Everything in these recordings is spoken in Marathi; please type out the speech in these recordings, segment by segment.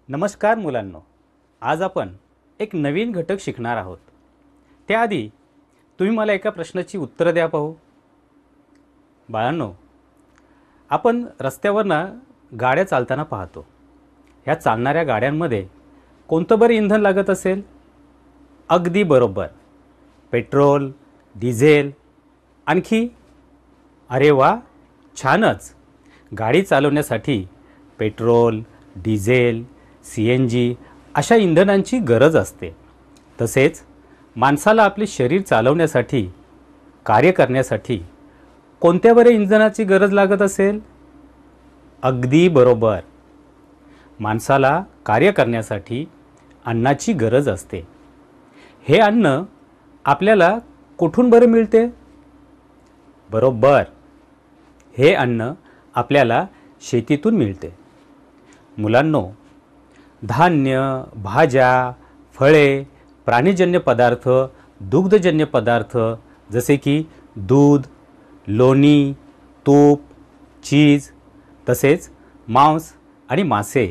नमस्कार मुलांनो, आज आपण एक नवीन घटक शिकणार आहोत। त्याआधी तुम्ही मला एका प्रश्नाची उत्तरे द्या पाहू। बाळांनो, आपण रस्त्यावरनं गाड्या चालताना पाहतो। ह्या चालणाऱ्या गाड्यांमध्ये कोणतं बरं इंधन लागत असेल? अगदी बरोबर, पेट्रोल, डिझेल, आणखी? अरे वा, छानच। गाडी चालवण्यासाठी पेट्रोल, डिझेल, CNG अशा इंधनांची गरज असते। तसेच माणसाला आपले शरीर चालवण्यासाठी, कार्य करण्यासाठी कोणत्या बरे इंधनाची गरज लागत असेल? अगदी बरोबर, माणसाला कार्य करण्यासाठी अन्नाची गरज असते। हे अन्न आपल्याला कुठून बरे मिळते? बरोबर, हे अन्न आपल्याला शेतीतून मिळते। मुलांनो, धान्य, भाज्या, फळे, प्राणीजन्य पदार्थ, दुग्धजन्य पदार्थ जसे की दूध, लोणी, तूप, चीज, तसेच मांस आणि मासे,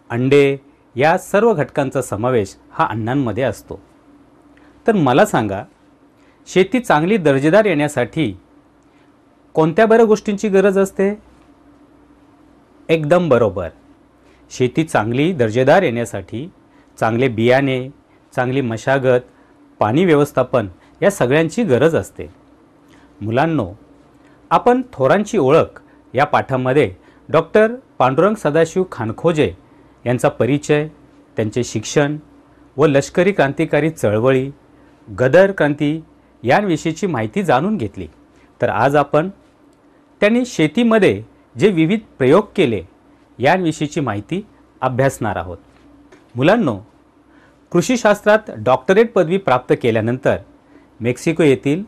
अंडे या सर्व घटकांचा समावेश हा अन्नांमध्ये असतो। तर मला सांगा, शेती चांगली दर्जेदार येण्यासाठी कोणत्या बऱ्या गोष्टींची गरज असते? एकदम बरोबर, शेती चांगली दर्जेदार येण्यासाठी चांगले बियाणे, चांगली मशागत, पाणी व्यवस्थापन या सगळ्यांची गरज असते। मुलांनो, आपण थोरांची ओळख या पाठामध्ये डॉक्टर पांडुरंग सदाशिव खानखोजे यांचा परिचय, त्यांचे शिक्षण व लष्करी क्रांतिकारी चळवळी, गदर क्रांती यांविषयीची माहिती जाणून घेतली। तर आज आपण त्यांनी शेतीमध्ये जे विविध प्रयोग केले यांविषयीची माहिती अभ्यासणार आहोत। मुलांनो, कृषीशास्त्रात डॉक्टरेट पदवी प्राप्त केल्यानंतर मेक्सिको येथील